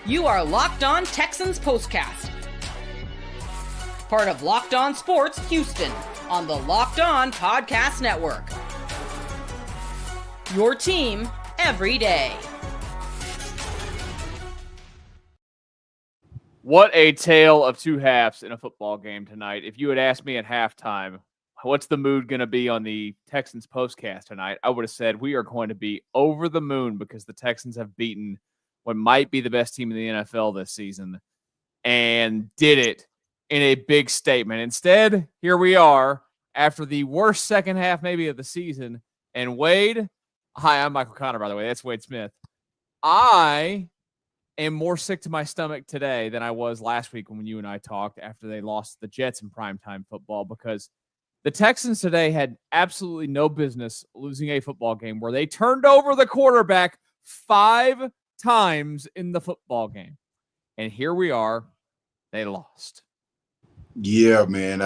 You are Locked On Texans Postcast, part of Locked On Sports Houston on the Locked On Podcast Network. Your team every day. What a tale of two halves in a football game tonight. If you had asked me at halftime, what's the mood going to be on the Texans postcast tonight, I would have said we are going to be over the moon because the Texans have beaten what might be the best team in the NFL this season and did it in a big statement. Instead, here we are after the worst second half maybe of the season. And Wade, hi, I'm Michael Connor, by the way. That's Wade Smith. I am more sick to my stomach today than I was last week when you and I talked after they lost the Jets in primetime football, because the Texans today had absolutely no business losing a football game where they turned over the quarterback 5 times in the football game. And here we are. They lost. Yeah, man.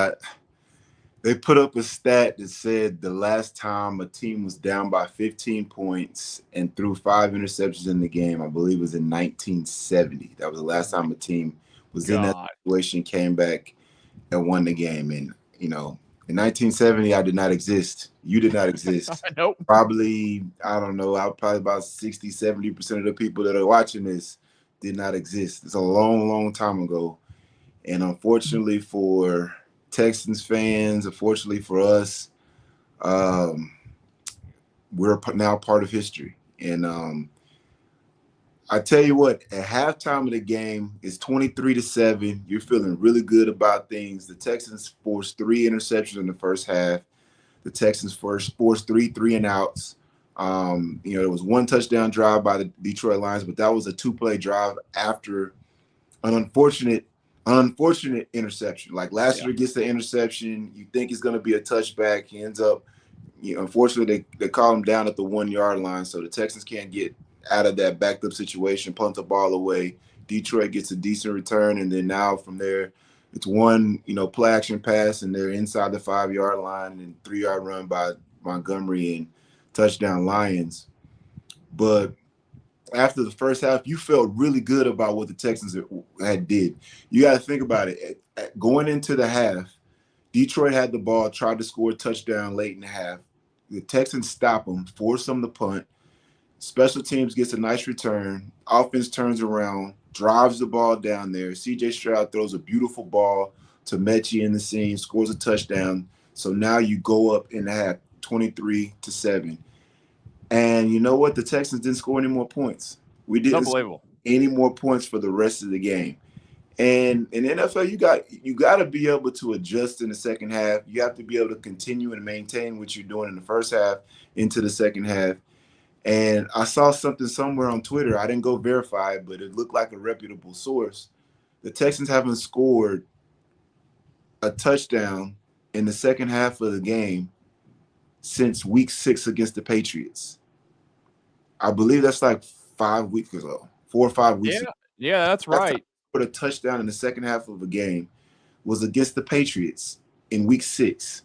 They put up a stat that said the last time a team was down by 15 points and threw 5 interceptions in the game, I believe it was in 1970. That was the last time a team was in that situation, came back and won the game. And, you know, in 1970, I did not exist. You did not exist. Nope. Probably, I don't know, probably about 60, 70% of the people that are watching this did not exist. It's a long, long time ago. And unfortunately for Texans fans, unfortunately for us, we're now part of history. And I tell you what, at halftime of the game, it's 23-7. You're feeling really good about things. The Texans forced 3 interceptions in the first half. The Texans forced 3 3-and-outs. There was 1 touchdown drive by the Detroit Lions, but that was a 2-play drive after an unfortunate interception. Like Lassiter gets the interception. You think it's going to be a touchback. He ends up, unfortunately, they call him down at the 1-yard line, so the Texans can't get out of that backed up situation, punt the ball away. Detroit gets a decent return, and then now from there, it's 1, play action pass, and they're inside the 5-yard line, and 3-yard run by Montgomery and touchdown Lions. But after the first half, you felt really good about what the Texans had did. You got to think about it. Going into the half, Detroit had the ball, tried to score a touchdown late in the half. The Texans stop them, force them to punt. Special teams gets a nice return. Offense turns around, drives the ball down there. C.J. Stroud throws a beautiful ball to Mechie in the seam, scores a touchdown. So now you go up in the half, 23-7. And you know what? The Texans didn't score any more points. We didn't score any more points for the rest of the game. And in the NFL, you got to be able to adjust in the second half. You have to be able to continue and maintain what you're doing in the first half into the second half. And I saw something somewhere on Twitter. I didn't go verify it, but it looked like a reputable source. The Texans haven't scored a touchdown in the second half of the game since week 6 against the Patriots. I believe that's like 5 weeks ago, 4 or 5 weeks ago. Yeah, that's right. Put a touchdown in the second half of a game was against the Patriots in week 6.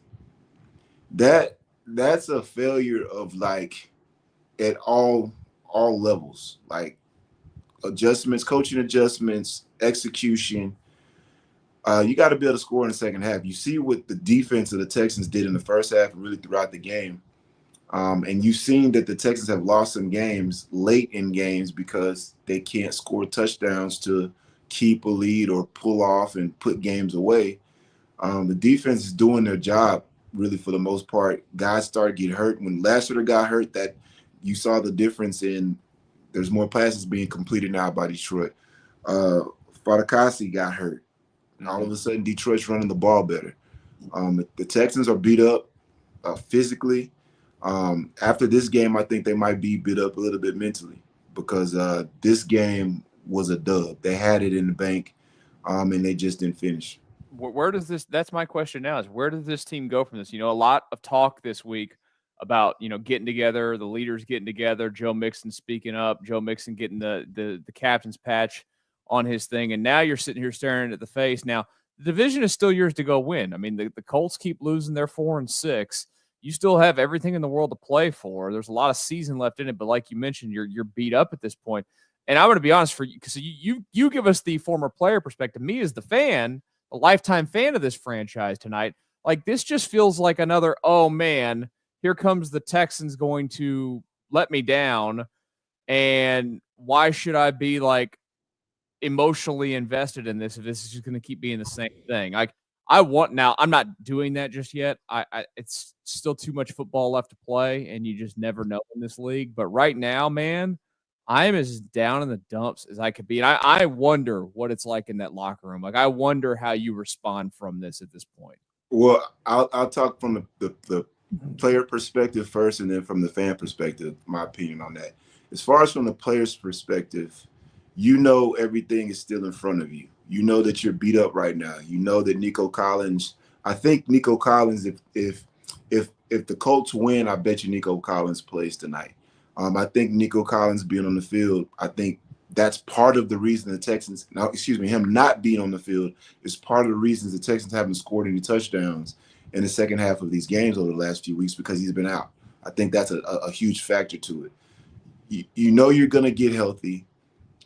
That's a failure of at all levels, like adjustments, coaching adjustments, execution. You got to be able to score in the second half. You see what the defense of the Texans did in the first half and really throughout the game. And you've seen that the Texans have lost some games late in games because they can't score touchdowns to keep a lead or pull off and put games away. The defense is doing their job really for the most part. Guys started getting hurt. When Lassiter got hurt, that you saw the difference in there's more passes being completed now by Detroit. Fadakasi got hurt. And all of a sudden, Detroit's running the ball better. The Texans are beat up physically. After this game, I think they might be beat up a little bit mentally because this game was a dub. They had it in the bank, and they just didn't finish. Where does this – that's my question now is where does this team go from this? A lot of talk this week about, getting together, the leaders getting together, Joe Mixon speaking up, Joe Mixon getting the captain's patch on his thing. And now you're sitting here staring at the face. Now, the division is still yours to go win. I mean, the Colts keep losing their 4-6. You still have everything in the world to play for. There's a lot of season left in it, but like you mentioned, you're beat up at this point. And I'm going to be honest for you, because you give us the former player perspective. Me as the fan, a lifetime fan of this franchise tonight, like this just feels like another, oh man, here comes the Texans going to let me down. And why should I be like emotionally invested in this if this is just going to keep being the same thing? Like I'm not doing that just yet. It's still too much football left to play, and you just never know in this league. But right now, man, I am as down in the dumps as I could be. And I wonder what it's like in that locker room. Like, I wonder how you respond from this at this point. Well, I'll talk from the player perspective first, and then from the fan perspective, my opinion on that. As far as from the player's perspective, you know everything is still in front of you. You know that you're beat up right now. You know that Nico Collins. I think Nico Collins, if the Colts win, I bet you Nico Collins plays tonight. I think Nico Collins being on the field, I think that's part of the reason the Texans, him not being on the field is part of the reasons the Texans haven't scored any touchdowns in the second half of these games over the last few weeks, because he's been out. I think that's a huge factor to it. You know you're going to get healthy,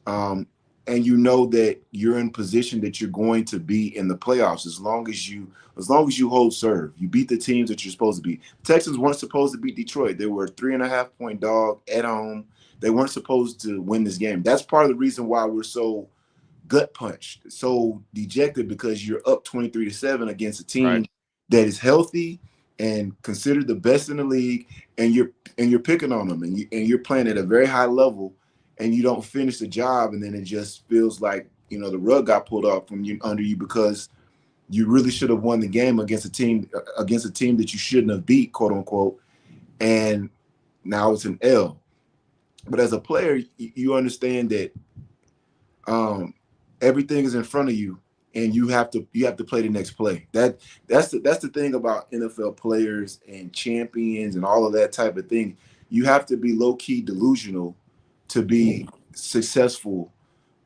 and you know that you're in position that you're going to be in the playoffs as long as you hold serve. You beat the teams that you're supposed to beat. The Texans weren't supposed to beat Detroit. They were a 3.5-point dog at home. They weren't supposed to win this game. That's part of the reason why we're so gut punched, so dejected, because you're up 23-7 against a team that is healthy and considered the best in the league, and you're picking on them, and you're playing at a very high level, and you don't finish the job, and then it just feels like the rug got pulled off from under you, because you really should have won the game against a team that you shouldn't have beat, quote unquote, and now it's an L. But as a player, you understand that everything is in front of you, and you have to play the next play. That's the thing about NFL players and champions and all of that type of thing. You have to be low key delusional to be successful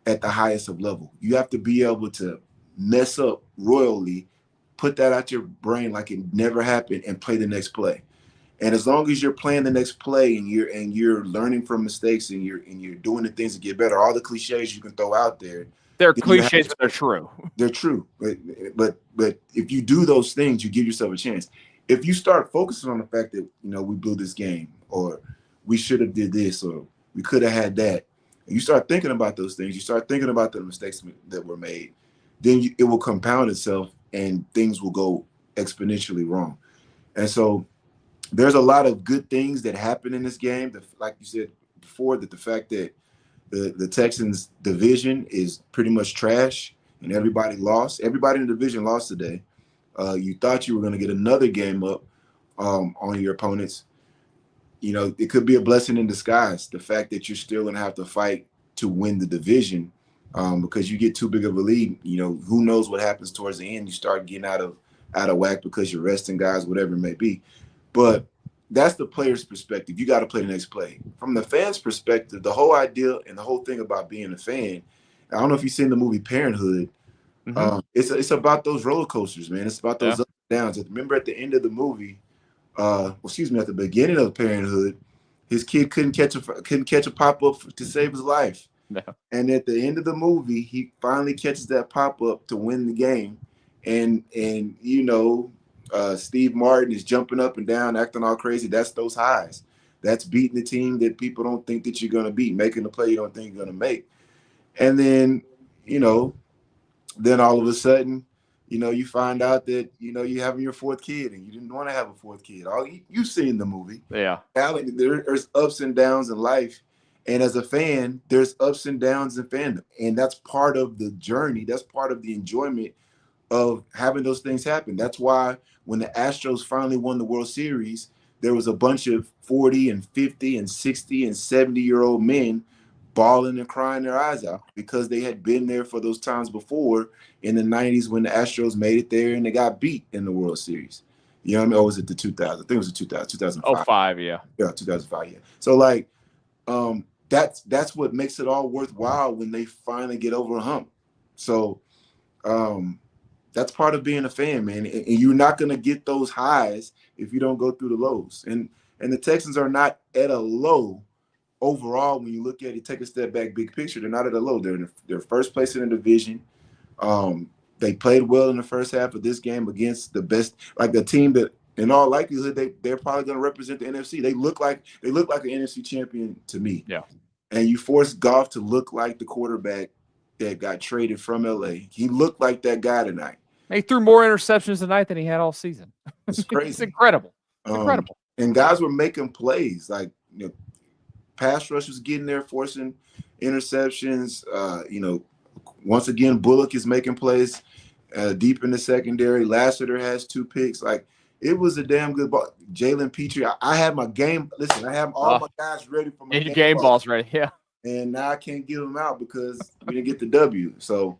at the highest of level. You have to be able to mess up royally, put that out your brain like it never happened, and play the next play. And as long as you're playing the next play and you're learning from mistakes and you're doing the things to get better, all the cliches you can throw out there. They're cliches, but they're true. They're true. But if you do those things, you give yourself a chance. If you start focusing on the fact that we blew this game, or we should have did this, or we could have had that, and you start thinking about those things, you start thinking about the mistakes that were made, then it will compound itself and things will go exponentially wrong. And so there's a lot of good things that happen in this game. Like you said before, that the fact that the Texans division is pretty much trash and everybody lost. Everybody in the division lost today. You thought you were going to get another game up on your opponents. It could be a blessing in disguise, the fact that you're still going to have to fight to win the division, because you get too big of a lead. Who knows what happens towards the end. You start getting out of whack because you're resting guys, whatever it may be. But that's the player's perspective. You got to play the next play. From the fan's perspective, the whole idea and the whole thing about being a fan, I don't know if you've seen the movie Parenthood. Mm-hmm. It's about those roller coasters, man. It's about those ups and downs. Remember at the end of the movie, at the beginning of Parenthood, his kid couldn't catch a pop-up to save his life. No. And at the end of the movie, he finally catches that pop-up to win the game. And Steve Martin is jumping up and down, acting all crazy. That's those highs. That's beating the team that people don't think that you're going to beat, making the play you don't think you're going to make. And then, then all of a sudden, you find out that, you're having your fourth kid and you didn't want to have a fourth kid. You've seen the movie. Yeah. There's ups and downs in life. And as a fan, there's ups and downs in fandom. And that's part of the journey. That's part of the enjoyment of having those things happen. That's why when the Astros finally won the World Series, there was a bunch of 40 and 50 and 60 and 70-year-old men bawling and crying their eyes out, because they had been there for those times before in the 90s when the Astros made it there and they got beat in the World Series. You know what I mean? Or was it the 2000s? I think it was the 2005. 05, yeah. Yeah, 2005, yeah. So, like, that's what makes it all worthwhile when they finally get over a hump. So, that's part of being a fan, man. And you're not going to get those highs if you don't go through the lows. And the Texans are not at a low overall, when you look at it, take a step back, big picture, they're not at a low. They're first place in the division. They played well in the first half of this game against the best, like the team that, in all likelihood, they're probably going to represent the NFC. They look like an NFC champion to me. Yeah. And you force Goff to look like the quarterback that got traded from LA. He looked like that guy tonight. He threw more interceptions tonight than he had all season. It's crazy. It's incredible. It's incredible. And guys were making plays. Like, pass rush was getting there, forcing interceptions. Once again, Bullock is making plays deep in the secondary. Lassiter has 2 picks. Like, it was a damn good ball. Jalen Petrie, I had my game. Listen, I have all my guys ready for my game balls ready. Yeah. And now I can't get them out because we didn't get the W. So,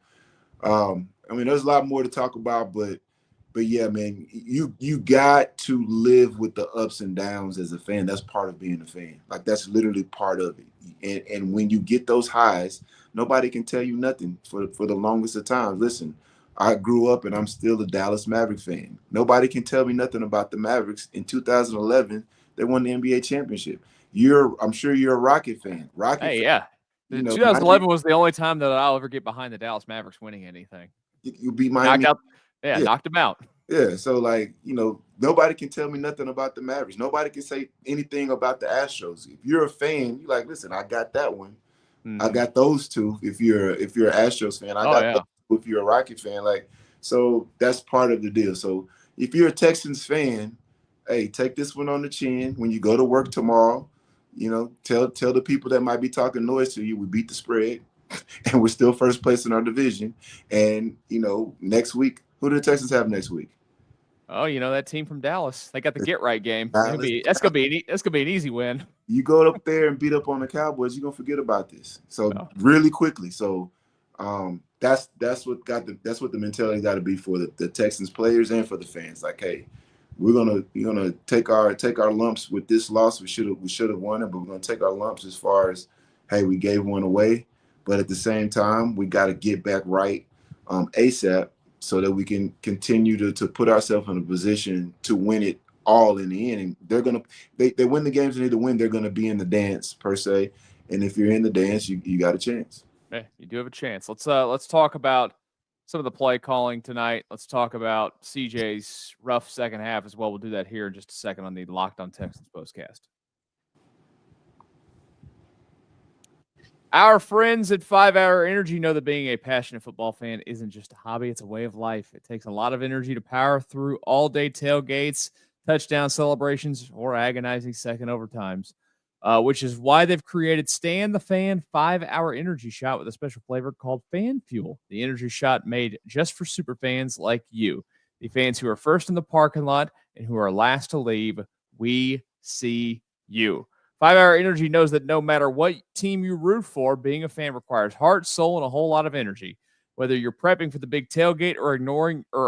there's a lot more to talk about, but yeah, man, you got to live with the ups and downs as a fan. That's part of being a fan. Like, that's literally part of it. And when you get those highs, nobody can tell you nothing for the longest of times. Listen, I grew up and I'm still a Dallas Maverick fan. Nobody can tell me nothing about the Mavericks. In 2011, they won the NBA championship. I'm sure you're a Rocket fan. Yeah. 2011 was the only time that I'll ever get behind the Dallas Mavericks winning anything. You beat Miami. Knocked them out. Yeah, so nobody can tell me nothing about the Mavericks. Nobody can say anything about the Astros. If you're a fan, you're like, listen, I got that one. I got those 2. If you're an Astros fan, I got those 2 if you're a Rocket fan. So that's part of the deal. So if you're a Texans fan, hey, take this one on the chin. When you go to work tomorrow, tell the people that might be talking noise to you, we beat the spread and we're still first place in our division. And, next week, who do the Texans have next week? Oh, that team from Dallas. They got the get right game. That's gonna be an easy win. You go up there and beat up on the Cowboys, you're gonna forget about this. So really quickly. So that's what the mentality got to be for the Texans players and for the fans. Like, hey, we're gonna take our lumps with this loss. We should have won it, but we're gonna take our lumps as far as, hey, we gave one away, but at the same time, we got to get back right ASAP, so that we can continue to put ourselves in a position to win it all in the end. And they win the games they need to win. They're gonna be in the dance per se, and if you're in the dance, you got a chance. Yeah, you do have a chance. Let's talk about some of the play calling tonight. Let's talk about CJ's rough second half as well. We'll do that here in just a second on the Locked On Texans Postcast. Our friends at 5 Hour Energy know that being a passionate football fan isn't just a hobby, it's a way of life. It takes a lot of energy to power through all-day tailgates, touchdown celebrations, or agonizing second overtimes, which is why they've created Stan the Fan 5 Hour Energy Shot with a special flavor called Fan Fuel, the energy shot made just for super fans like you, the fans who are first in the parking lot and who are last to leave. We see you. 5 Hour Energy knows that no matter what team you root for, being a fan requires heart, soul, and a whole lot of energy. Whether you're prepping for the big tailgate or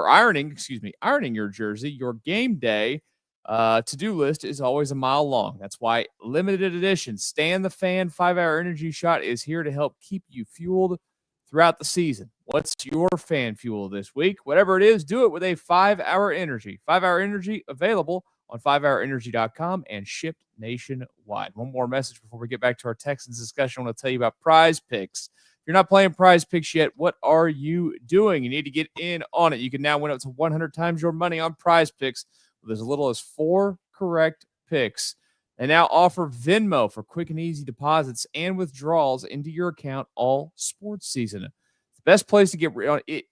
ironing your jersey, your game day to-do list is always a mile long. That's why limited edition Stan the Fan 5 Hour Energy Shot is here to help keep you fueled throughout the season. What's your fan fuel this week? Whatever it is, do it with a 5 Hour Energy. 5 Hour Energy available on 5hourenergy.com and shipped nationwide. One more message before we get back to our Texans discussion. I want to tell you about PrizePicks. If you're not playing PrizePicks yet, what are you doing? You need to get in on it. You can now win up to 100 times your money on PrizePicks with as little as 4 correct picks. They now offer Venmo for quick and easy deposits and withdrawals into your account all sports season. The best place to get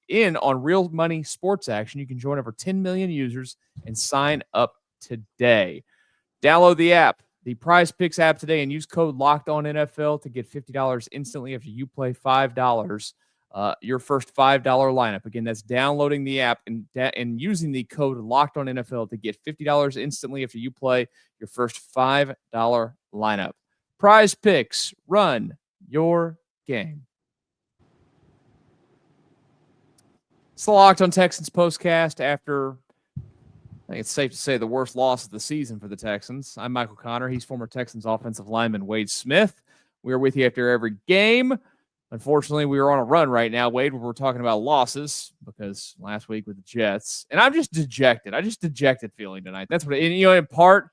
in on real money sports action. You can join over 10 million users and sign up today. Download the app, the PrizePicks app today, and use code LOCKEDONNFL to get $50 instantly after you play $5. Your first $5 lineup. Again, that's downloading the app and using the code LOCKEDONNFL to get $50 instantly after you play your first $5 lineup. PrizePicks, run your game. It's the Locked On Texans Postcast after, I think it's safe to say, the worst loss of the season for the Texans. I'm Michael Connor. He's former Texans offensive lineman Wade Smith. We are with you after every game. Unfortunately, we are on a run right now, Wade, where we're talking about losses because last week with the Jets. And I'm just dejected. Dejected feeling tonight. That's what, in part,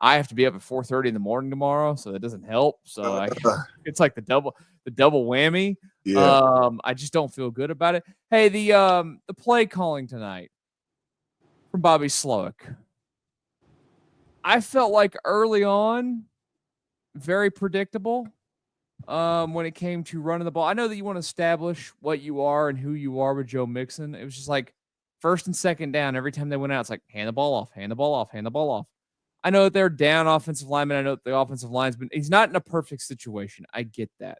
I have to be up at 4:30 in the morning tomorrow, so that doesn't help. So it's like the double whammy. Yeah. I just don't feel good about it. Hey, the play calling tonight from Bobby Slowick. I felt like early on, very predictable. When it came to running the ball, I know that you want to establish what you are and who you are with Joe Mixon. It was just like first and second down. Every time they went out, it's like hand the ball off, hand the ball off, hand the ball off. I know that they're down offensive linemen. I know that the offensive linesman, he's not in a perfect situation. I get that.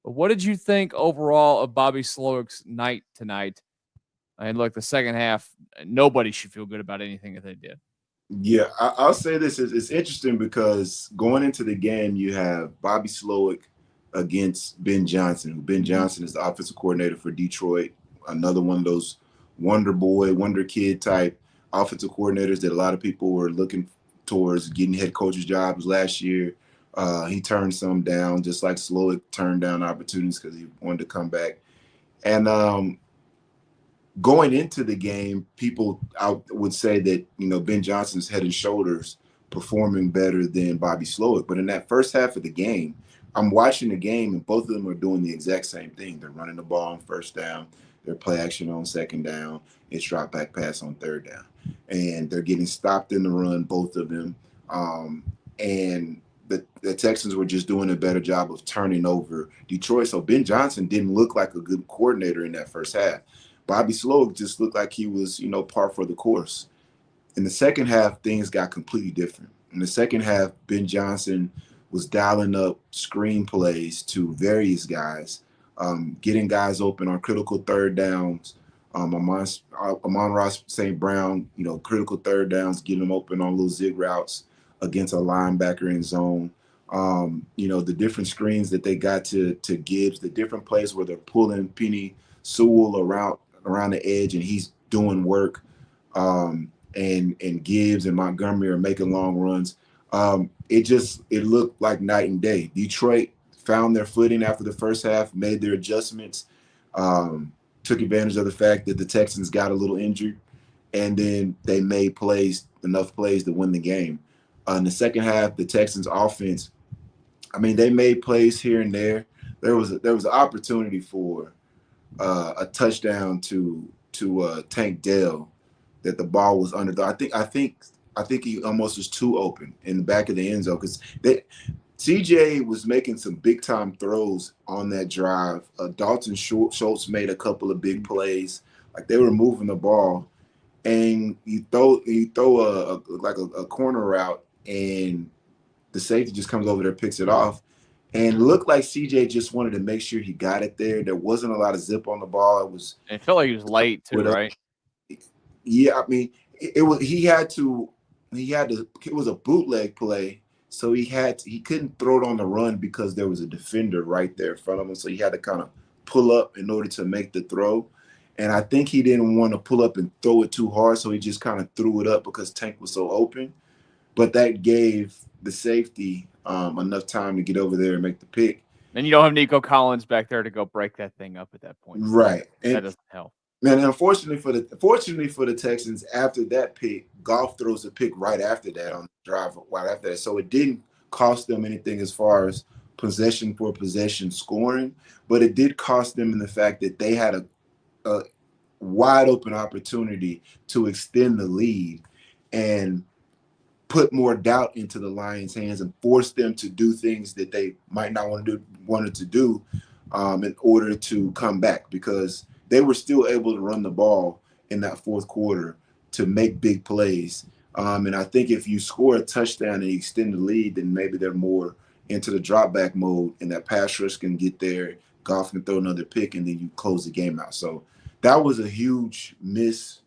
But what did you think overall of Bobby Slowick's night tonight? And look, the second half, nobody should feel good about anything that they did. Yeah, I'll say this. It's interesting because going into the game, you have Bobby Slowick against Ben Johnson. Ben Johnson is the offensive coordinator for Detroit, another one of those wonder boy, wonder kid type offensive coordinators that a lot of people were looking towards getting head coaches jobs last year. He turned some down, just like Slowick turned down opportunities because he wanted to come back. And going into the game, people would say that, Ben Johnson's head and shoulders performing better than Bobby Slowick. But in that first half of the game, I'm watching the game and both of them are doing the exact same thing. They're running the ball on first down. They're play action on second down. It's drop back pass on third down. And they're getting stopped in the run, both of them. And the Texans were just doing a better job of turning over Detroit. So Ben Johnson didn't look like a good coordinator in that first half. Bobby Slowick just looked like he was, par for the course. In the second half, things got completely different. In the second half, Ben Johnson was dialing up screen plays to various guys, getting guys open on critical third downs. Amon-Ra St. Brown, critical third downs, getting them open on little zig routes against a linebacker in zone. The different screens that they got to Gibbs, the different plays where they're pulling Penny Sewell around the edge and he's doing work, and Gibbs and Montgomery are making long runs. It looked like night and day. Detroit found their footing after the first half, made their adjustments, took advantage of the fact that the Texans got a little injured, and then they made enough plays to win the game. In the second half, the Texans offense, they made plays here and there. There was an opportunity for a touchdown to Tank Dell that the ball was under. I think he almost was too open in the back of the end zone because CJ was making some big time throws on that drive. Dalton Schultz made a couple of big plays, like they were moving the ball, and you throw a corner route, and the safety just comes over there, picks it off. And it looked like CJ just wanted to make sure he got it there. There wasn't a lot of zip on the ball. It felt like he was late too, right? Yeah, it was. He had to. It was a bootleg play, so he couldn't throw it on the run because there was a defender right there in front of him. So he had to kind of pull up in order to make the throw. And I think he didn't want to pull up and throw it too hard, so he just kind of threw it up because Tank was so open. But that gave the safety enough time to get over there and make the pick. And you don't have Nico Collins back there to go break that thing up at that point. Right. That doesn't help. Man, unfortunately for the Texans, after that pick, Goff throws a pick right after that on the drive right after that. So it didn't cost them anything as far as possession for possession scoring, but it did cost them in the fact that they had a wide open opportunity to extend the lead and put more doubt into the Lions' hands and force them to do things that they might not wanted to do in order to come back, because they were still able to run the ball in that fourth quarter to make big plays. And I think if you score a touchdown and you extend the lead, then maybe they're more into the drop back mode and that pass rush can get there, Goff can throw another pick, and then you close the game out. So that was a huge miss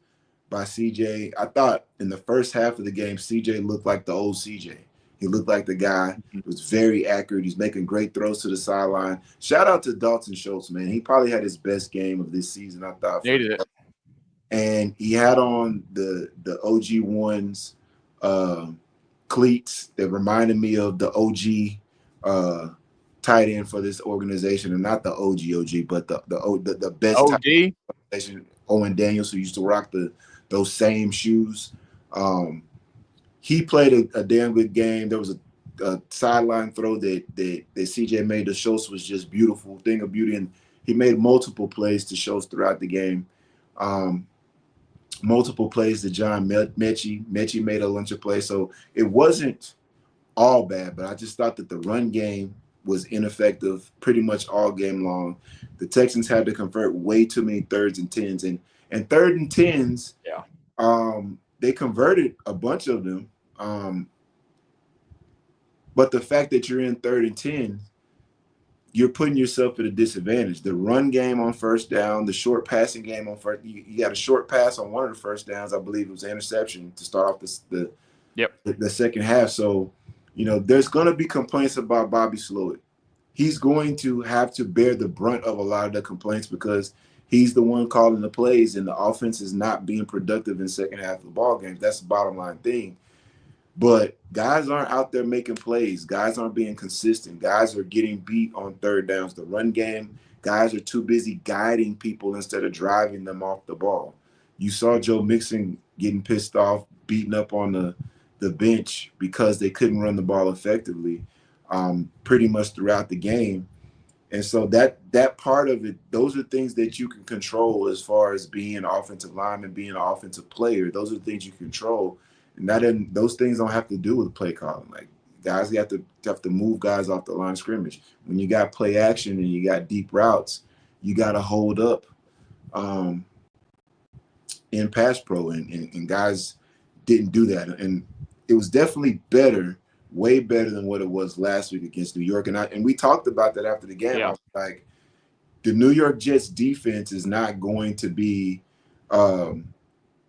by CJ. I thought in the first half of the game, CJ looked like the old CJ. He looked like the guy who was very accurate. He's making great throws to the sideline. Shout out to Dalton Schultz, man. He probably had his best game of this season, I thought. And he had on the OG1s cleats that reminded me of the OG tight end for this organization, and not the OG, but the best OD? tight end organization, Owen Daniels, who used to rock those same shoes. he played a damn good game. There was a sideline throw that CJ made to Schultz was just beautiful, thing of beauty, and he made multiple plays to Schultz throughout the game. Multiple plays to John Mechie. Mechie made a bunch of plays, so it wasn't all bad, but I just thought that the run game was ineffective pretty much all game long. The Texans had to convert way too many thirds and tens, and third and tens, they converted a bunch of them. But the fact that you're in 3rd and 10, you're putting yourself at a disadvantage. The run game on first down, the short passing game on first, you got a short pass on one of the first downs. I believe it was an interception to start off the second half. So, there's going to be complaints about Bobby Slowick. He's going to have to bear the brunt of a lot of the complaints because he's the one calling the plays, and the offense is not being productive in the second half of the ball game. That's the bottom line thing. But guys aren't out there making plays. Guys aren't being consistent. Guys are getting beat on third downs. The run game, guys are too busy guiding people instead of driving them off the ball. You saw Joe Mixon getting pissed off, beating up on the bench because they couldn't run the ball effectively pretty much throughout the game. And so that part of it, those are things that you can control as far as being an offensive lineman, being an offensive player. Those are the things you control. And those things don't have to do with play calling. Like, guys have to move guys off the line of scrimmage. When you got play action and you got deep routes, you got to hold up in pass pro, and guys didn't do that. And it was definitely better, way better than what it was last week against New York. And we talked about that after the game. Yeah. I was like, the New York Jets defense is not going to be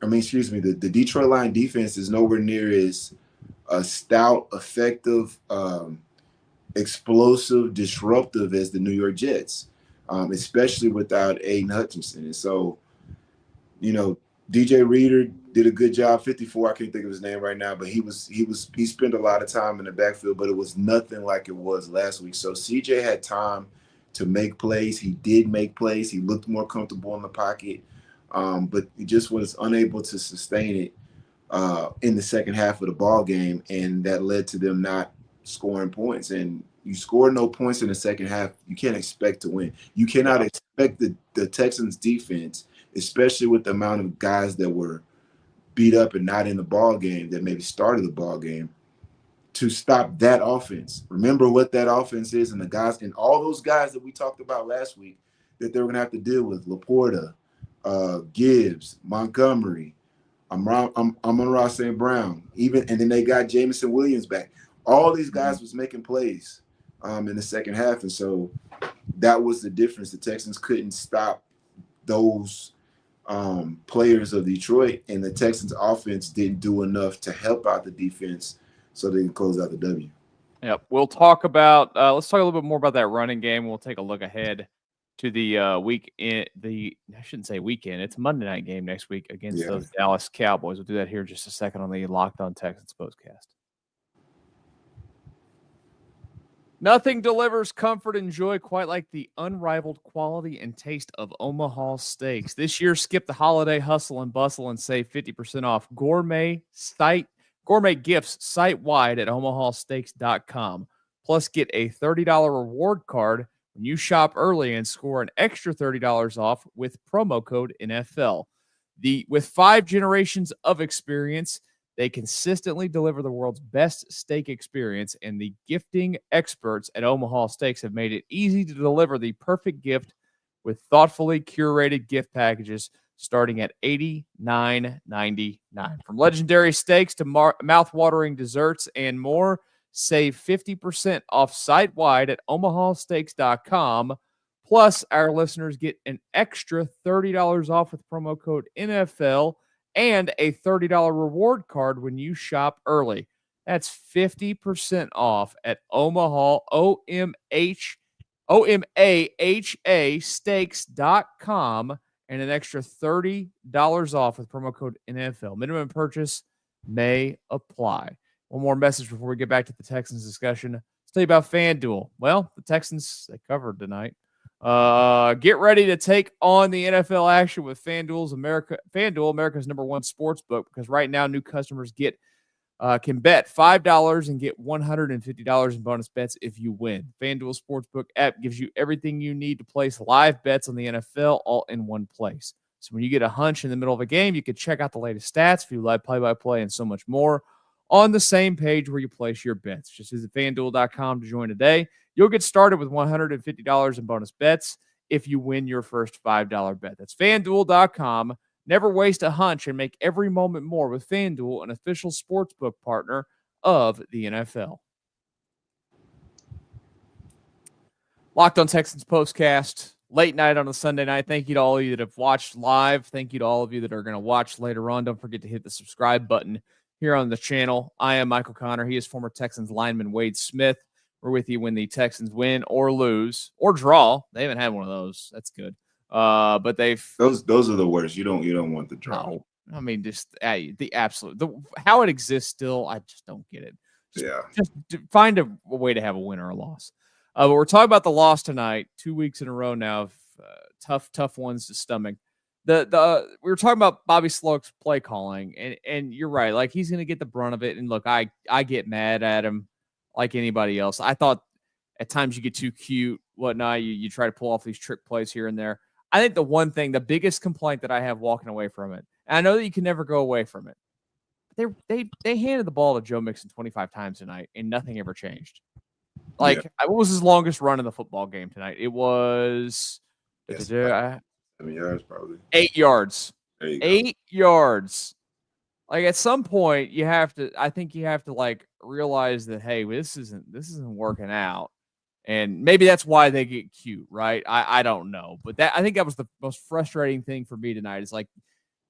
the Detroit Lion defense is nowhere near as stout, effective, explosive, disruptive as the New York Jets, especially without Aiden Hutchinson. And so, DJ Reader did a good job. 54, I can't think of his name right now, but he spent a lot of time in the backfield, but it was nothing like it was last week. So CJ had time to make plays. He did make plays. He looked more comfortable in the pocket. But he just was unable to sustain it in the second half of the ball game, and that led to them not scoring points. And you score no points in the second half, you can't expect to win. You cannot expect the Texans defense, especially with the amount of guys that were beat up and not in the ball game that maybe started the ball game, to stop that offense. Remember what that offense is, and the guys, and all those guys that we talked about last week that they were going to have to deal with: Laporta, Gibbs, Montgomery, Amon-Ra St. Brown, and then they got Jameson Williams back. All these guys was making plays in the second half, and so that was the difference. The Texans couldn't stop those players of Detroit, and the Texans offense didn't do enough to help out the defense so they can close out the W. Yep. We'll talk about let's talk a little bit more about that running game. We'll take a look ahead to the I shouldn't say weekend. It's a Monday night game next week against those Dallas Cowboys. We'll do that here in just a second on the Locked On Texans Postcast. Nothing delivers comfort and joy quite like the unrivaled quality and taste of Omaha Steaks. This year, skip the holiday hustle and bustle and save 50% off gourmet gifts site-wide at omahasteaks.com. Plus, get a $30 reward card when you shop early and score an extra $30 off with promo code NFL. With 5 generations of experience, they consistently deliver the world's best steak experience, and the gifting experts at Omaha Steaks have made it easy to deliver the perfect gift with thoughtfully curated gift packages starting at $89.99. From legendary steaks to mouth-watering desserts and more, save 50% off site-wide at omahasteaks.com. Plus, our listeners get an extra $30 off with promo code NFL and a $30 reward card when you shop early. That's 50% off at OMAHA steaks.com and an extra $30 off with promo code NFL. Minimum purchase may apply. One more message before we get back to the Texans discussion. Let's tell you about FanDuel. Well, the Texans, they covered tonight. Get ready to take on the NFL action with FanDuel, America's #1 sports book, because right now new customers get can bet $5 and get $150 in bonus bets if you win. FanDuel Sportsbook app gives you everything you need to place live bets on the NFL all in one place. So when you get a hunch in the middle of a game, you can check out the latest stats, view live play-by-play, and so much more on the same page where you place your bets. Just visit FanDuel.com to join today. You'll get started with $150 in bonus bets if you win your first $5 bet. That's FanDuel.com. Never waste a hunch and make every moment more with FanDuel, an official sportsbook partner of the NFL. Locked On Texans Postcast, late night on a Sunday night. Thank you to all of you that have watched live. Thank you to all of you that are going to watch later on. Don't forget to hit the subscribe button here on the channel. I am Michael Connor. He is former Texans lineman Wade Smith. We're with you when the Texans win or lose or draw. They haven't had one of those. That's good. But those are the worst. You don't want the draw. No, I mean just the absolute how it exists still. I just don't get it. Just find a way to have a win or a loss. But we're talking about the loss tonight. 2 weeks in a row now of tough ones to stomach. We were talking about Bobby Sloak's play calling, and you're right. Like he's going to get the brunt of it. And look, I get mad at him like anybody else. I thought at times you get too cute, whatnot. You try to pull off these trick plays here and there. I think the biggest complaint that I have walking away from it, and I know that you can never go away from it, they handed the ball to Joe Mixon 25 times tonight, and nothing ever changed. What was his longest run in the football game tonight? It was 7 yards, probably 8 yards. 8 yards. Like at some point, I think you have to like realize that hey, this isn't working out. And maybe that's why they get cute, right? I don't know. But I think that was the most frustrating thing for me tonight is like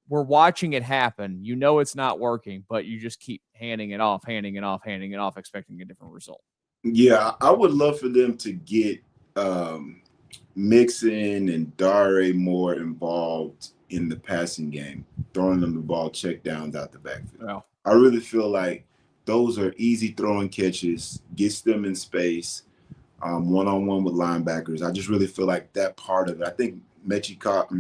we're watching it happen. You know it's not working, but you just keep handing it off, expecting a different result. Yeah, I would love for them to get Mixon and Dare more involved in the passing game, throwing them the ball check downs out the backfield. Wow. I really feel like those are easy throwing catches, gets them in space. One-on-one with linebackers. I just really feel like that part of it. I think Mixon caught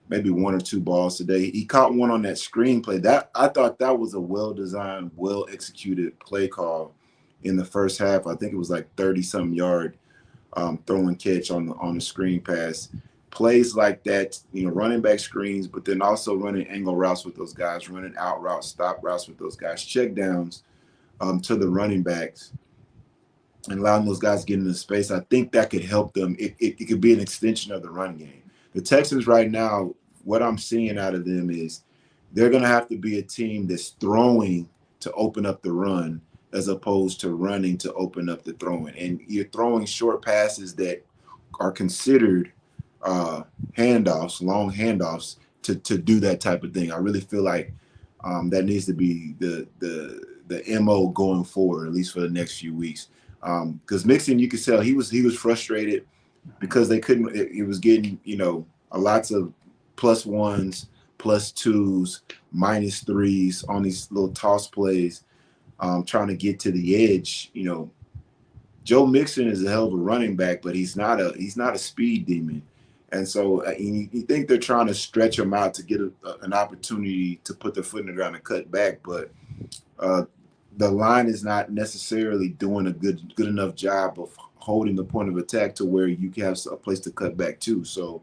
maybe one or two balls today. He caught one on that screenplay. That I thought that was a well-designed, well-executed play call in the first half. I think it was like 30-something yard throwing catch on the screen pass. Plays like that, running back screens, but then also running angle routes with those guys, running out routes, stop routes with those guys, check downs to the running backs. And allowing those guys to get into space, I think that could help them. It could be an extension of the run game. The Texans right now, what I'm seeing out of them is they're going to have to be a team that's throwing to open up the run as opposed to running to open up the throwing. And you're throwing short passes that are considered handoffs, long handoffs to do that type of thing. I really feel like that needs to be the MO going forward, at least for the next few weeks. Because Mixon, you could tell he was frustrated because they couldn't. It was getting lots of +1s, +2s, -3s on these little toss plays, trying to get to the edge. Joe Mixon is a hell of a running back, but he's not a speed demon, and so you think they're trying to stretch him out to get an opportunity to put their foot in the ground and cut back, but the line is not necessarily doing a good enough job of holding the point of attack to where you can have a place to cut back to. So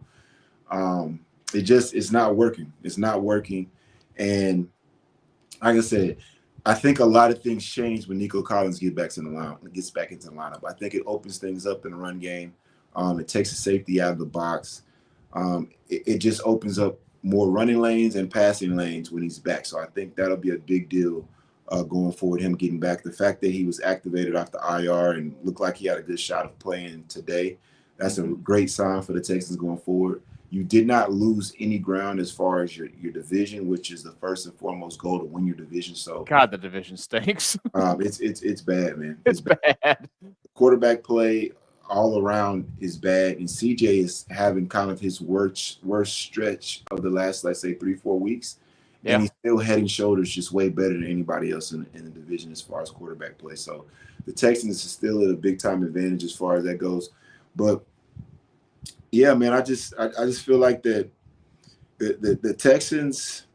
it's not working. It's not working. And like I said, I think a lot of things change when Nico Collins gets back into the lineup. I think it opens things up in the run game. It takes the safety out of the box. It just opens up more running lanes and passing lanes when he's back. So I think that'll be a big deal going forward, him getting back. The fact that he was activated off the IR and looked like he had a good shot of playing today, that's a great sign for the Texans going forward. You did not lose any ground as far as your division, which is the first and foremost goal to win your division. So God, the division stinks. It's bad, man. It's bad. Quarterback play all around is bad, and CJ is having kind of his worst stretch of the last, let's say, 3-4 weeks. Yeah. And he's still head and shoulders just way better than anybody else in the division as far as quarterback play. So the Texans are still at a big time advantage as far as that goes. But yeah, man, I just feel like that the Texans,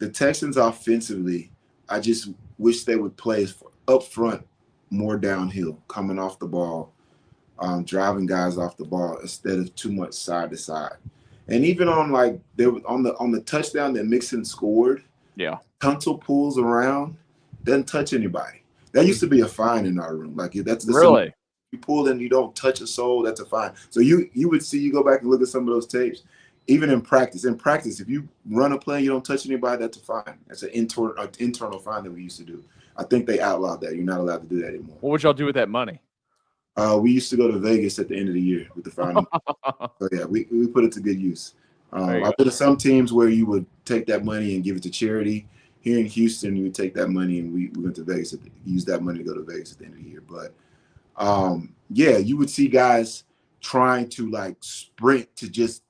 the Texans offensively, I just wish they would play up front more downhill, coming off the ball, driving guys off the ball instead of too much side to side. And even on on the touchdown that Mixon scored, yeah, Tunsil pulls around, doesn't touch anybody. That used to be a fine in our room. Like that's really. You pull and you don't touch a soul, that's a fine. So you would see, you go back and look at some of those tapes, even in practice. In practice, if you run a play and you don't touch anybody, that's a fine. That's an internal fine that we used to do. I think they outlawed that. You're not allowed to do that anymore. What would y'all do with that money? We used to go to Vegas at the end of the year with the fine. So yeah, we put it to good use. I've been to some teams where you would take that money and give it to charity. Here in Houston, you would take that money and we went to Vegas, use that money to go to Vegas at the end of the year. But yeah, you would see guys trying to like sprint to just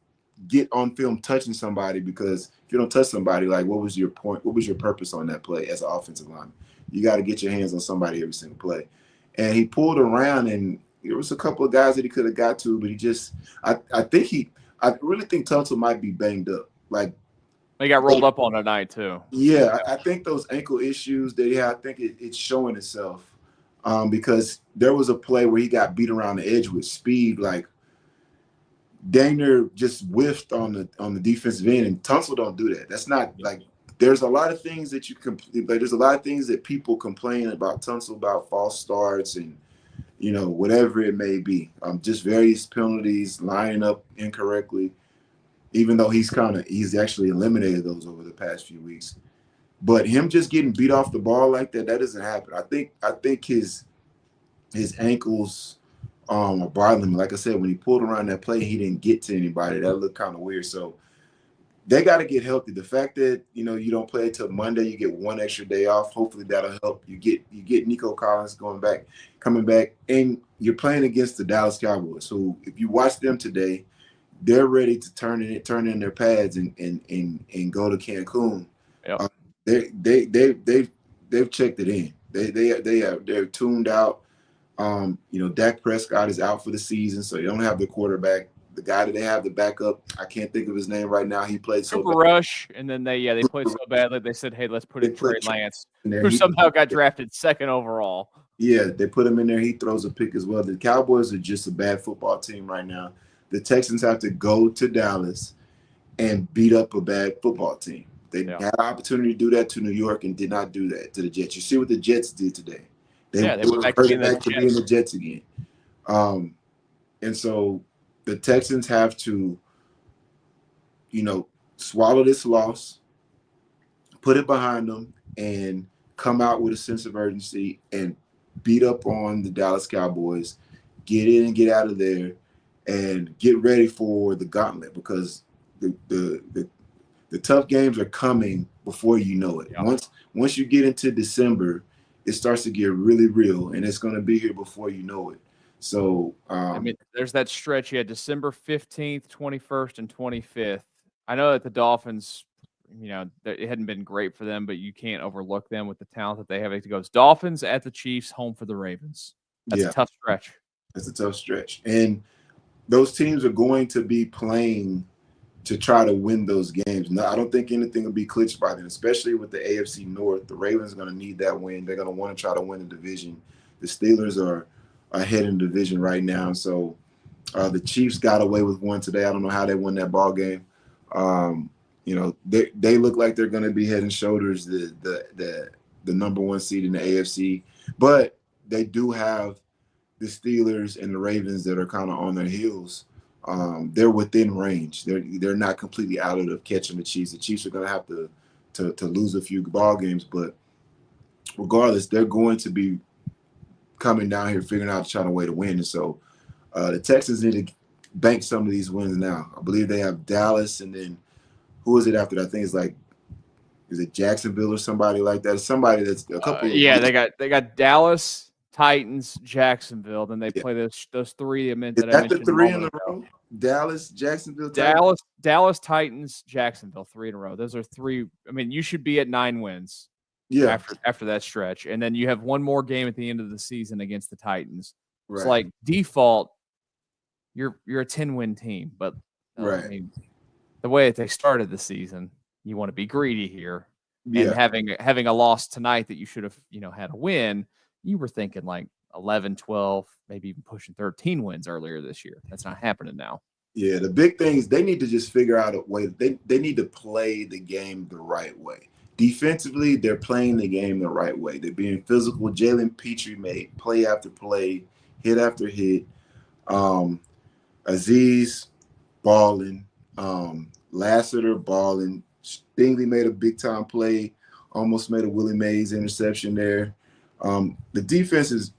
get on film touching somebody, because if you don't touch somebody, like what was your point? What was your purpose on that play as an offensive lineman? You got to get your hands on somebody every single play. And he pulled around, and there was a couple of guys that he could have got to, but he just, I really think Tunsil might be banged up. Like they got rolled up on tonight too. Yeah, I think those ankle issues that he had, I think it's showing itself. Because there was a play where he got beat around the edge with speed, like Daniel just whiffed on the defensive end, and Tunsil don't do that. That's not like, there's a lot of things that there's a lot of things that people complain about Tunsil, about false starts and whatever it may be. Just various penalties, lining up incorrectly, even though he's actually eliminated those over the past few weeks. But him just getting beat off the ball like that doesn't happen. I think his ankles are bothering him. Like I said, when he pulled around that play, he didn't get to anybody. That looked kind of weird. So they got to get healthy. The fact that you don't play until Monday, you get one extra day off. Hopefully that'll help. You get Nico Collins coming back, and you're playing against the Dallas Cowboys. So if you watch them today, they're ready to turn in their pads and go to Cancun. Yep. They've checked it in. They're tuned out. Dak Prescott is out for the season, so they don't have the quarterback. The guy that they have, the backup, I can't think of his name right now. He played so bad. Rush, and then they played so badly they said, "Hey, let's put in Trey Lance," who somehow got drafted second overall. Yeah, they put him in there. He throws a pick as well. The Cowboys are just a bad football team right now. The Texans have to go to Dallas and beat up a bad football team. They had an opportunity to do that to New York and did not do that to the Jets. You see what the Jets did today. They were back to being the Jets again. And so the Texans have to, swallow this loss, put it behind them, and come out with a sense of urgency and beat up on the Dallas Cowboys, get in and get out of there, and get ready for the gauntlet, because the tough games are coming before you know it. Yeah. Once you get into December, it starts to get really real, and it's going to be here before you know it. So, there's that stretch. You had December 15th, 21st, and 25th. I know that the Dolphins, it hadn't been great for them, but you can't overlook them with the talent that they have. It goes Dolphins at the Chiefs, home for the Ravens. That's a tough stretch. That's a tough stretch. And those teams are going to be playing to try to win those games. No, I don't think anything will be clinched by them, especially with the AFC North. The Ravens are going to need that win. They're going to want to try to win the division. The Steelers are ahead in the division right now. So the Chiefs got away with one today. I don't know how they won that ball game. They look like they're going to be head and shoulders the number one seed in the AFC. But they do have the Steelers and the Ravens that are kind of on their heels. They're within range. They're not completely out of catching the Chiefs. The Chiefs are going to have to lose a few ball games, but regardless, they're going to be coming down here figuring out trying a way to win. And so the Texans need to bank some of these wins now. I believe they have Dallas, and then who is it after that? I think is it Jacksonville or somebody like that? Somebody that's a couple. They got Dallas, Titans, Jacksonville. Then they play those three. I mentioned the three in a row. Dallas, Jacksonville, Dallas, Titans, Jacksonville, 3 in a row. Those are 3. You should be at 9 wins. Yeah. After that stretch, and then you have one more game at the end of the season against the Titans. Right. It's like default, you're a 10-win team, but right. The way that they started the season, you want to be greedy here. And Yeah. having a loss tonight that you should have, had a win, you were thinking like 11, 12, maybe even pushing 13 wins earlier this year. That's not happening now. Yeah, the big thing is they need to just figure out a way. They need to play the game the right way. Defensively, they're playing the game the right way. They're being physical. Jalen Petrie made play after play, hit after hit. Aziz balling. Lassiter balling. Stingley made a big time play. Almost made a Willie Mays interception there. The defense is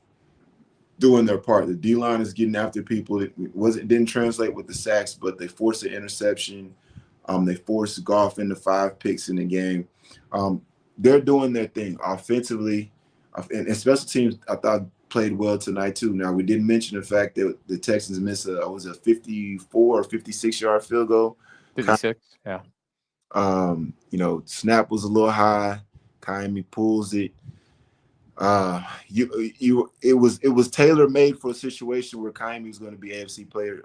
doing their part. The D-line is getting after people. It didn't translate with the sacks, but they forced an interception. They forced Goff into 5 picks in the game. They're doing their thing offensively, and special teams, I thought, played well tonight too. Now, we didn't mention the fact that the Texans missed a 54 or 56-yard field goal. 56, yeah. Snap was a little high. Kaimi pulls it. It was tailor made for a situation where Kaimi was going to be AFC player,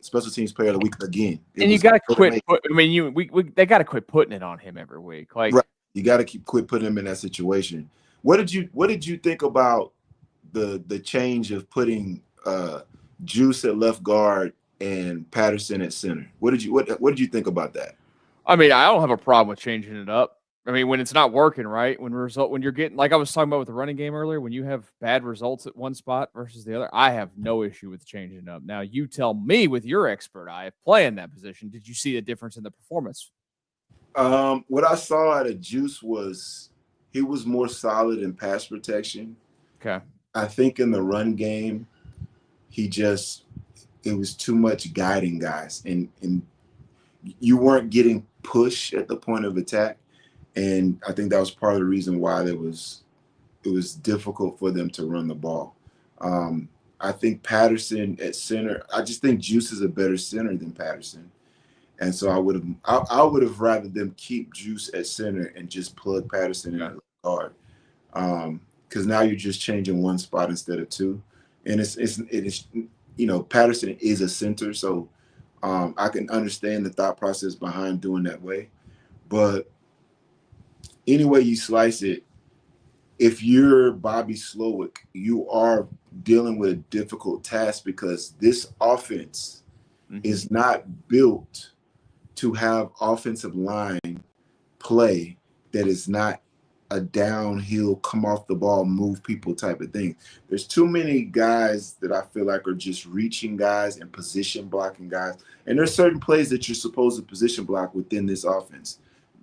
special teams player of the week again. And you got to quit. They got to quit putting it on him every week. Like, right. You got to quit putting him in that situation. What did you think about the change of putting Juice at left guard and Patterson at center? What did you think about that? I mean, I don't have a problem with changing it up. I mean, when it's not working, right? When you're getting, like I was talking about with the running game earlier, when you have bad results at one spot versus the other, I have no issue with changing it up. Now, you tell me with your expert eye of playing that position, did you see a difference in the performance? What I saw out of Juice was he was more solid in pass protection. Okay. I think in the run game, it was too much guiding guys, and you weren't getting push at the point of attack. And I think that was part of the reason why it was difficult for them to run the ball. I think Patterson at center, I just think Juice is a better center than Patterson. And so I would have rather them keep Juice at center and just plug Patterson in at guard. Because now you're just changing one spot instead of two. And it's Patterson is a center, so I can understand the thought process behind doing that way. But any way you slice it, if you're Bobby Slowick, you are dealing with a difficult task because this offense is not built to have offensive line play that is not a downhill, come off the ball, move people type of thing. There's too many guys that I feel like are just reaching guys and position blocking guys. And there's certain plays that you're supposed to position block within this offense.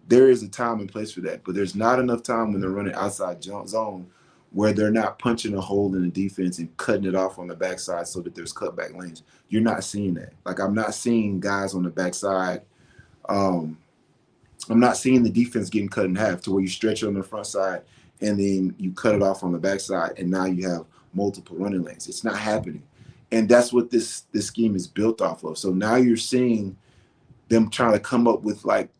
There is a time and place for that, but there's not enough time when they're running outside zone where they're not punching a hole in the defense and cutting it off on the backside so that there's cutback lanes. You're not seeing that. Like, I'm not seeing guys on the backside. I'm not seeing the defense getting cut in half to where you stretch it on the front side and then you cut it off on the backside, and now you have multiple running lanes. It's not happening. And that's what this scheme is built off of. So now you're seeing them trying to come up with like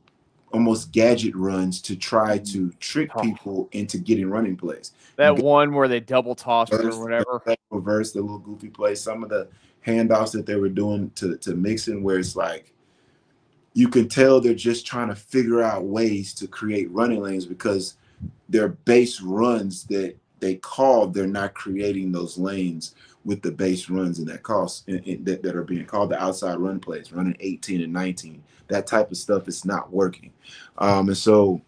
almost gadget runs to try to trick people into getting running plays. That one where they double toss or whatever. Reverse, the little goofy play. Some of the handoffs that they were doing to Mixon where it's like you can tell they're just trying to figure out ways to create running lanes because their base runs that they called, they're not creating those lanes with the base runs and that cost that are being called the outside run plays, running 18 and 19. That type of stuff is not working. And so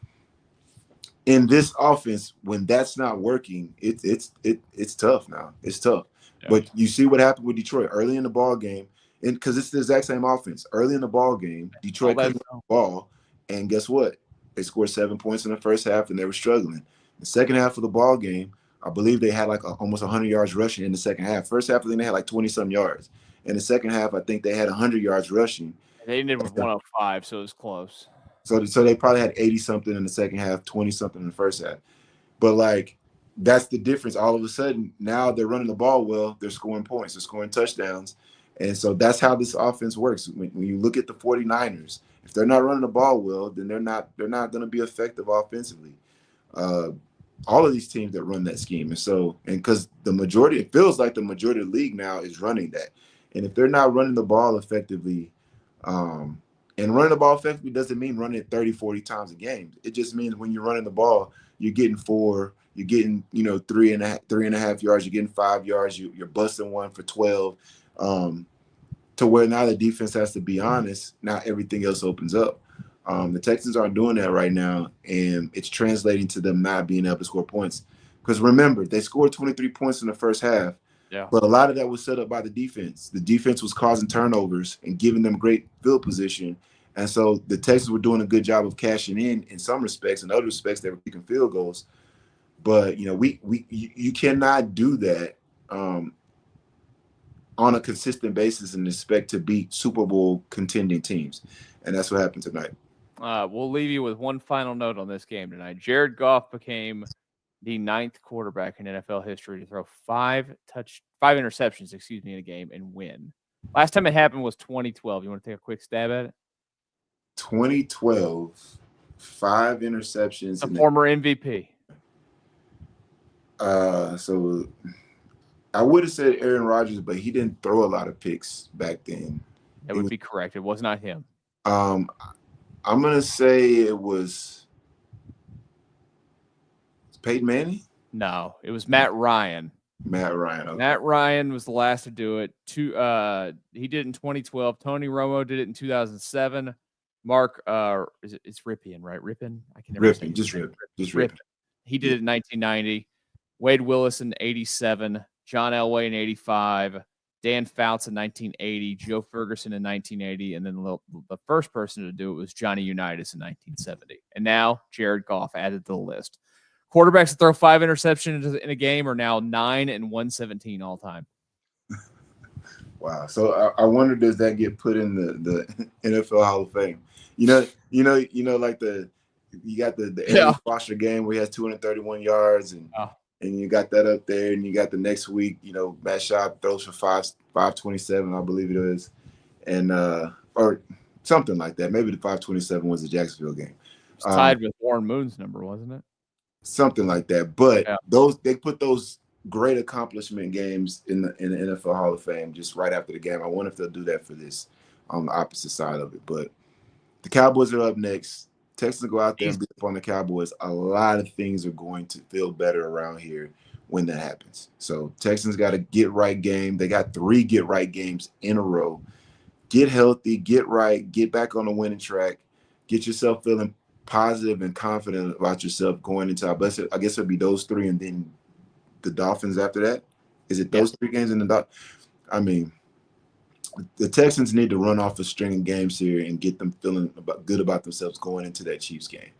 in this offense, when that's not working, it's tough now. It's tough. Yeah. But you see what happened with Detroit early in the ball game, and because it's the exact same offense. Early in the ball game, Detroit couldn't run the ball, and guess what? They scored 7 points in the first half, and they were struggling. The second half of the ball game, I believe they had like almost 100 yards rushing in the second half. First half, I think they had like 20-some yards. In the second half, I think they had 100 yards rushing. They ended with 105, so it was close. So they probably had 80-something in the second half, 20-something in the first half. But, like, that's the difference. All of a sudden, now they're running the ball well. They're scoring points. They're scoring touchdowns. And so that's how this offense works. When you look at the 49ers, if they're not running the ball well, then they're not going to be effective offensively. All of these teams that run that scheme. And so, and because it feels like the majority of the league now is running that. And if they're not running the ball effectively and And running the ball effectively doesn't mean running it 30, 40 times a game. It just means when you're running the ball, you're getting 4, you're getting, 3.5 yards, you're getting 5 yards, you're busting one for 12, to where now the defense has to be honest. Now everything else opens up. The Texans aren't doing that right now, and it's translating to them not being able to score points. Because remember, they scored 23 points in the first half, but a lot of that was set up by the defense. The defense was causing turnovers and giving them great field position. And so the Texans were doing a good job of cashing in some respects. In other respects, they were kicking field goals. But, you cannot do that on a consistent basis and expect to beat Super Bowl contending teams. And that's what happened tonight. We'll leave you with one final note on this game tonight. Jared Goff became the 9th quarterback in NFL history to throw 5 interceptions, in a game and win. Last time it happened was 2012. You want to take a quick stab at it? 2012, 5 interceptions. A former MVP. So I would have said Aaron Rodgers, but he didn't throw a lot of picks back then. That would be correct. It was not him. I'm gonna say it was Peyton Manning. No, it was Matt Ryan. Matt Ryan. Okay. Matt Ryan was the last to do it. He did it in 2012. Tony Romo did it in 2007. Mark, it's Ripien, right? Ripien? I can never say just Ripien. He did it in 1990. Wade Willis in 87. John Elway in 85. Dan Fouts in 1980. Joe Ferguson in 1980. And then the first person to do it was Johnny Unitas in 1970. And now Jared Goff added to the list. Quarterbacks that throw 5 interceptions in a game are now 9 and 117 all time. Wow. So I wonder, does that get put in the NFL Hall of Fame? Like you got the Aaron Foster game where he has 231 yards and you got that up there, and you got the next week, Matt Schaub throws for 527, I believe it is. And or something like that. Maybe the 527 was the Jacksonville game. It was tied with Warren Moon's number, wasn't it? Something like that. But they put those great accomplishment games in the NFL Hall of Fame just right after the game. I wonder if they'll do that for this on the opposite side of it. But the Cowboys are up next. Texans go out there and beat up on the Cowboys. A lot of things are going to feel better around here when that happens. So Texans got a get-right game. They got 3 get-right games in a row. Get healthy, get right, get back on the winning track, get yourself feeling positive and confident about yourself going into, I guess it'll be those 3 and then the Dolphins after that. Is it those 3 games in the Dolphins? I mean, the Texans need to run off a string of games here and get them feeling good about themselves going into that Chiefs game.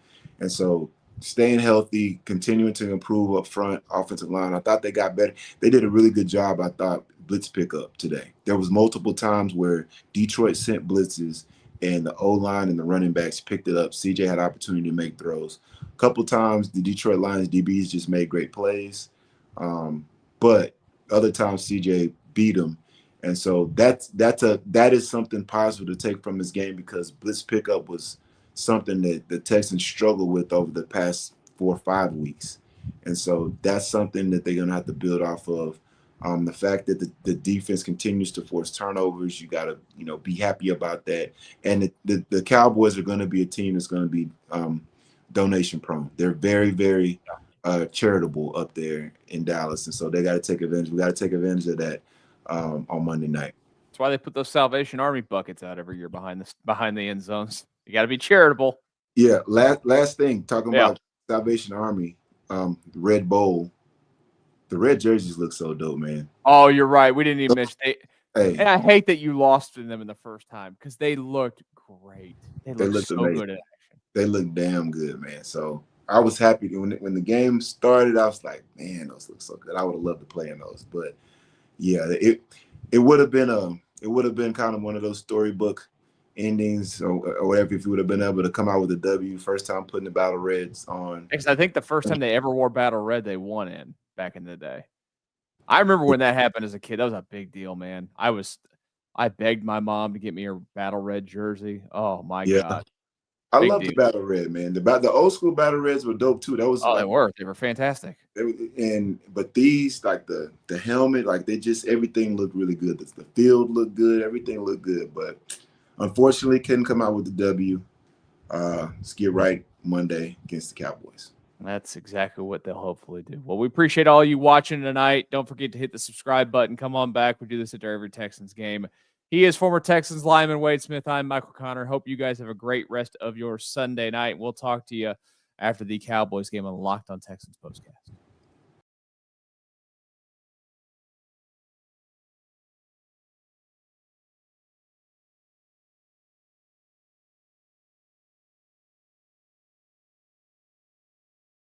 And so staying healthy, continuing to improve up front, offensive line. I thought they got better. They did a really good job, I thought, blitz pickup today. There was multiple times where Detroit sent blitzes and the O-line and the running backs picked it up. CJ had opportunity to make throws. A couple times the Detroit Lions DBs just made great plays. But other times CJ beat them. And so that is something positive to take from this game, because blitz pickup was something that the Texans struggled with over the past 4 or 5 weeks. And so that's something that they're going to have to build off of. The fact that the defense continues to force turnovers, you got to be happy about that. And the Cowboys are going to be a team that's going to be donation prone. They're very, very charitable up there in Dallas. And so they got to take advantage. We got to take advantage of that on Monday night. That's why they put those Salvation Army buckets out every year behind the end zones. You got to be charitable. Yeah. Last thing, talking about Salvation Army, Red Bowl. The red jerseys look so dope, man. Oh, you're right. We didn't even mention and I hate that you lost to them in the first time, because they looked great. They looked so amazing. good in action. They looked damn good, man. So I was happy when the game started. I was like, man, those look so good. I would have loved to play in those, but yeah, it would have been kind of one of those storybook endings or whatever if you would have been able to come out with a W first time putting the Battle Reds on. Because I think the first time they ever wore Battle Red, they won in back in the day. I remember when that happened as a kid. That was a big deal, man. I begged my mom to get me a Battle Red jersey. Oh my God. I love the Battle Red, man. The old school Battle Reds were dope too. That was they were fantastic. But these, like the helmet, like everything looked really good. The field looked good. Everything looked good. But unfortunately couldn't come out with the W. Let's get right Monday against the Cowboys. That's exactly what they'll hopefully do. Well, we appreciate all you watching tonight. Don't forget to hit the subscribe button. Come on back. We do this at every Texans game. He is former Texans lineman Wade Smith. I'm Michael Connor. Hope you guys have a great rest of your Sunday night. We'll talk to you after the Cowboys game on the Locked On Texans Postcast.